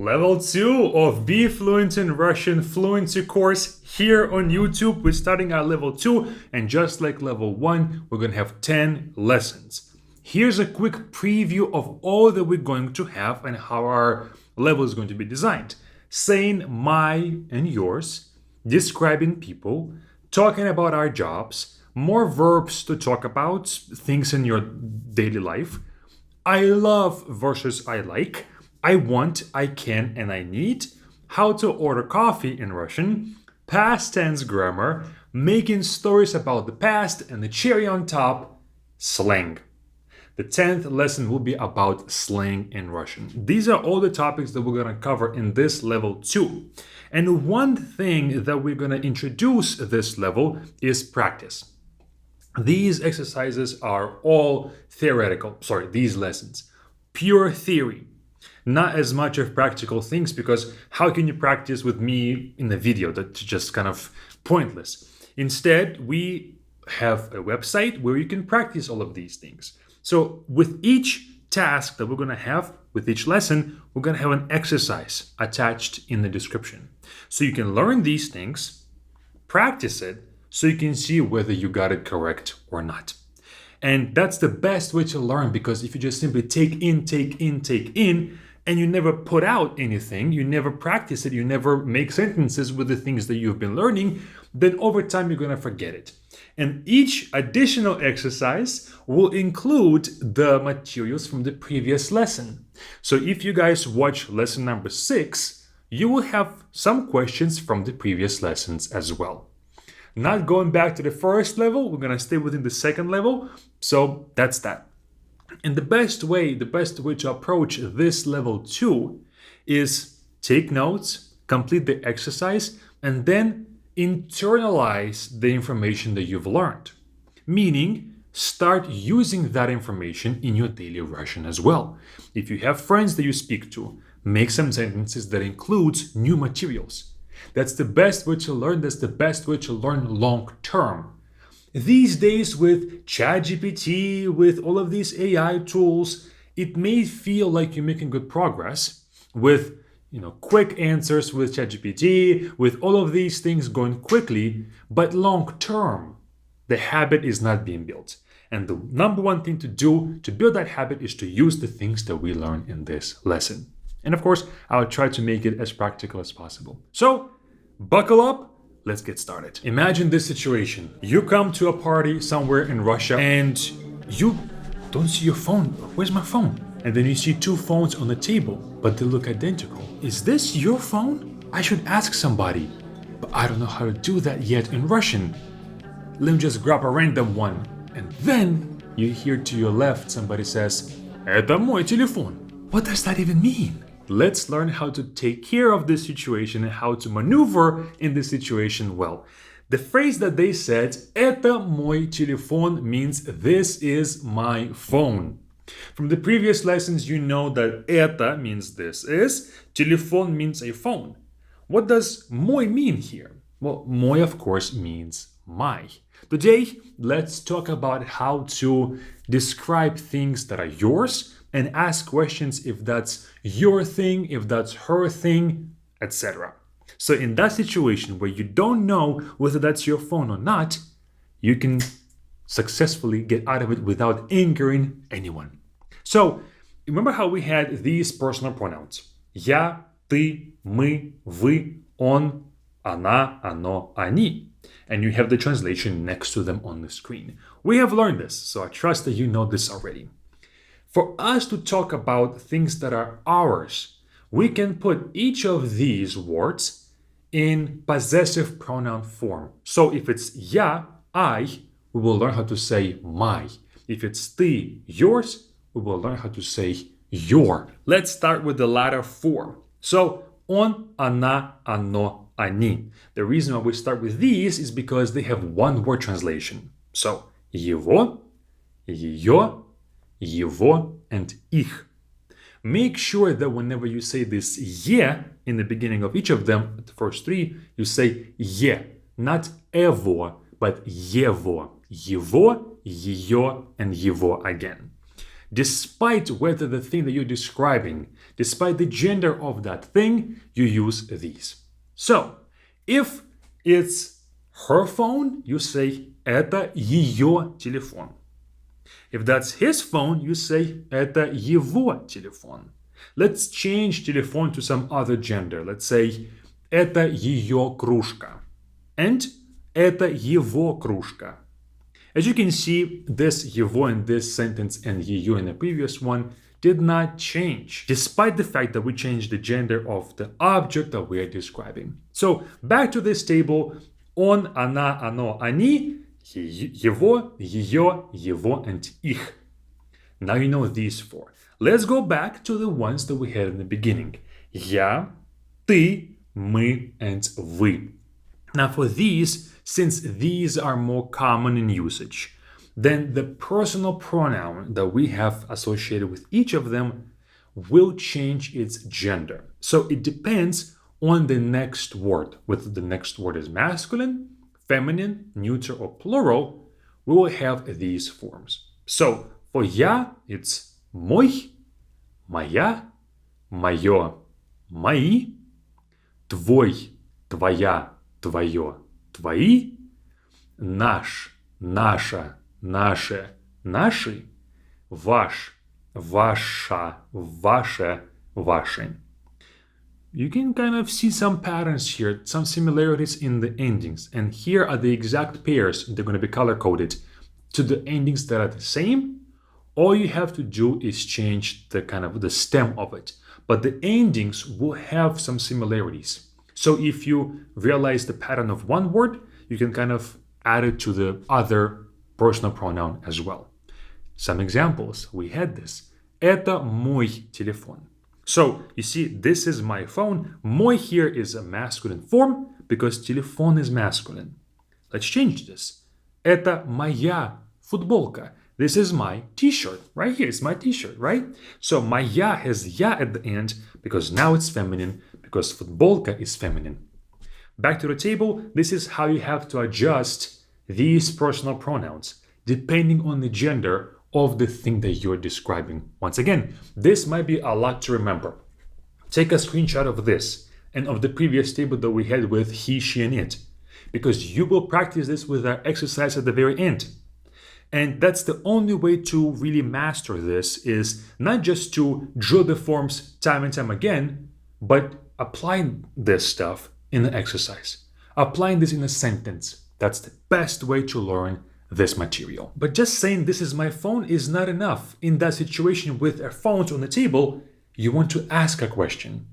Level 2 of Be Fluent in Russian Fluency course here on YouTube. We're starting our level 2, and just like level 1, we're going to have 10 lessons. Here's a quick preview of all that we're going to have and how our level is going to be designed. Saying my and yours, describing people, talking about our jobs, more verbs to talk about things in your daily life. I love versus I like. I want, I can, and I need. How to order coffee in Russian. Past tense grammar. Making stories about the past. And the cherry on top, slang. The 10th lesson will be about slang in Russian. These are all the topics that we're going to cover in this level 2. And one thing that we're going to introduce this level is practice. These exercises are all theoretical. These lessons. Pure theory. Not as much of practical things, because how can you practice with me in a video? That's just kind of pointless. Instead, we have a website where you can practice all of these things. So with each task that we're going to have, with each lesson, we're going to have an exercise attached in the description. So you can learn these things, practice it, so you can see whether you got it correct or not. And that's the best way to learn, because if you just simply take in, and you never put out anything, you never practice it, you never make sentences with the things that you've been learning, then over time you're going to forget it. And each additional exercise will include the materials from the previous lesson. So if you guys watch lesson number 6, you will have some questions from the previous lessons as well. Not going back to the first level, we're going to stay within the second level. So that's that. And the best way to approach this level 2 is take notes, complete the exercise, and then internalize the information that you've learned. Meaning, start using that information in your daily Russian as well. If you have friends that you speak to, make some sentences that includes new materials. That's the best way to learn. That's the best way to learn long term. These days with ChatGPT, with all of these AI tools, it may feel like you're making good progress with quick answers with ChatGPT, with all of these things going quickly, but long term, the habit is not being built. And the number one thing to do to build that habit is to use the things that we learn in this lesson. And of course, I'll try to make it as practical as possible. So, buckle up. Let's get started. Imagine this situation. You come to a party somewhere in Russia and you don't see your phone. Where's my phone? And then you see 2 phones on the table, but they look identical. Is this your phone? I should ask somebody, but I don't know how to do that yet in Russian. Let me just grab a random one. And then you hear to your left somebody says, "Это мой телефон." What does that even mean? Let's learn how to take care of this situation and how to maneuver in this situation well. The phrase that they said, "Это мой телефон," means this is my phone. From the previous lessons, you know that "это" means this is, "телефон" means a phone. What does "мой" mean here? Well, "мой" of course means my. Today, let's talk about how to describe things that are yours and ask questions if that's your thing, if that's her thing, etc. So in that situation where you don't know whether that's your phone or not, you can successfully get out of it without angering anyone. So remember how we had these personal pronouns. Я, ты, мы, вы, он, она, оно, они. And you have the translation next to them on the screen. We have learned this, so I trust that you know this already. For us to talk about things that are ours, we can put each of these words in possessive pronoun form. So if it's я, I, we will learn how to say my. If it's ты, yours, we will learn how to say your. Let's start with the latter form. So он, она, оно, они. The reason why we start with these is because they have one word translation. So его, ее, его, and их. Make sure that whenever you say this "ye" in the beginning of each of them, the first 3, you say "ye", not "evo", but "его", "его", "ее", and "его" again. Despite whether the thing that you're describing, despite the gender of that thing, you use these. So, if it's her phone, you say это ее телефон. If that's his phone, you say это его телефон. Let's change телефон to some other gender. Let's say это ее кружка. And это его кружка. As you can see, this его in this sentence and ее in the previous one did not change, despite the fact that we changed the gender of the object that we are describing. So back to this table, он, она, оно, они, его, ее, его, and их. Now you know these four. Let's go back to the ones that we had in the beginning. Я, ты, мы, and вы. Now for these, since these are more common in usage, then the personal pronoun that we have associated with each of them will change its gender. So it depends on the next word. Whether the next word is masculine, feminine, neuter, or plural, we will have these forms. So for я, it's мой, моя, моё, мои, твой, твоя, твое, твои, наш, наша, наше, наши, ваш, ваша, ваше, ваши. You can kind of see some patterns here, some similarities in the endings. And here are the exact pairs. They're going to be color-coded to the endings that are the same. All you have to do is change the kind of the stem of it. But the endings will have some similarities. So if you realize the pattern of one word, you can kind of add it to the other personal pronoun as well. Some examples. We had this. Это мой телефон. So, you see, this is my phone. Мой here is a masculine form because телефон is masculine. Let's change this. Это моя футболка. This is my t-shirt. Right here, it's my t-shirt, right? So, моя has я at the end because now it's feminine because футболка is feminine. Back to the table, this is how you have to adjust these personal pronouns depending on the gender of the thing that you're describing. Once again, this might be a lot to remember. Take a screenshot of this and of the previous table that we had with he, she, and it, because you will practice this with our exercise at the very end. And that's the only way to really master this, is not just to drill the forms time and time again, but applying this stuff in the exercise. Applying this in a sentence. That's the best way to learn this material. But just saying this is my phone is not enough. In that situation with our phones on the table, you want to ask a question.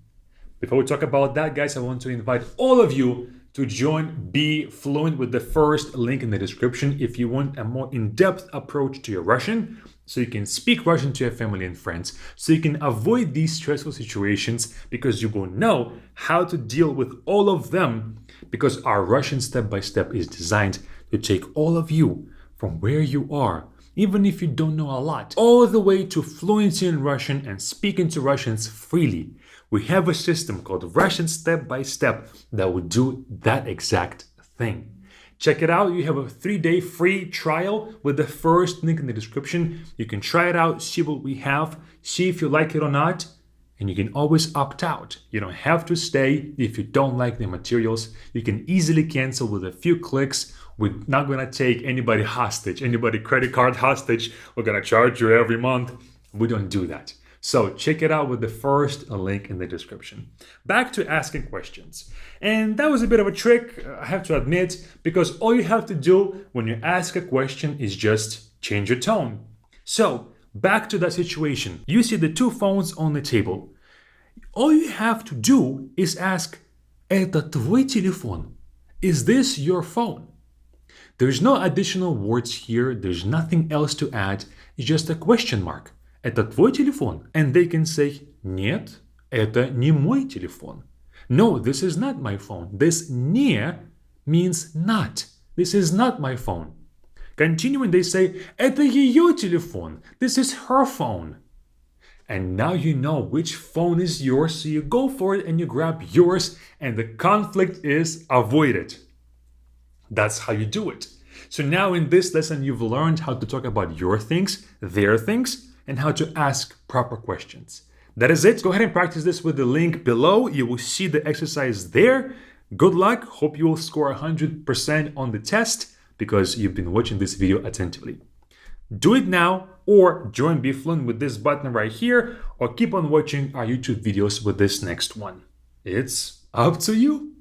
Before we talk about that, guys, I want to invite all of you to join Be Fluent with the first link in the description if you want a more in-depth approach to your Russian, so you can speak Russian to your family and friends, so you can avoid these stressful situations, because you will know how to deal with all of them, because our Russian step-by-step is designed to take all of you from where you are, even if you don't know a lot, all the way to fluency in Russian and speaking to Russians freely. We have a system called Russian Step by Step that will do that exact thing. Check it out. You have a 3-day free trial with the first link in the description. You can try it out, see what we have, see if you like it or not, and you can always opt out. You don't have to stay if you don't like the materials. You can easily cancel with a few clicks. We're not going to take anybody hostage, anybody credit card hostage. We're going to charge you every month. We don't do that. So check it out with the first link in the description. Back to asking questions. And that was a bit of a trick, I have to admit, because all you have to do when you ask a question is just change your tone. So back to that situation. You see the two phones on the table. All you have to do is ask, это твой телефон? Is this your phone? There's no additional words here. There's nothing else to add. It's just a question mark. Это твой телефон? And they can say, нет, это не мой телефон. No, this is not my phone. This не means not. This is not my phone. Continuing, they say, это ее телефон. This is her phone. And now you know which phone is yours, so you go for it and you grab yours, and the conflict is avoided. That's how you do it. So now in this lesson, you've learned how to talk about your things, their things, and how to ask proper questions. That is it. Go ahead and practice this with the link below. You will see the exercise there. Good luck. Hope you will score 100% on the test because you've been watching this video attentively. Do it now or join BeFluent with this button right here, or keep on watching our YouTube videos with this next one. It's up to you.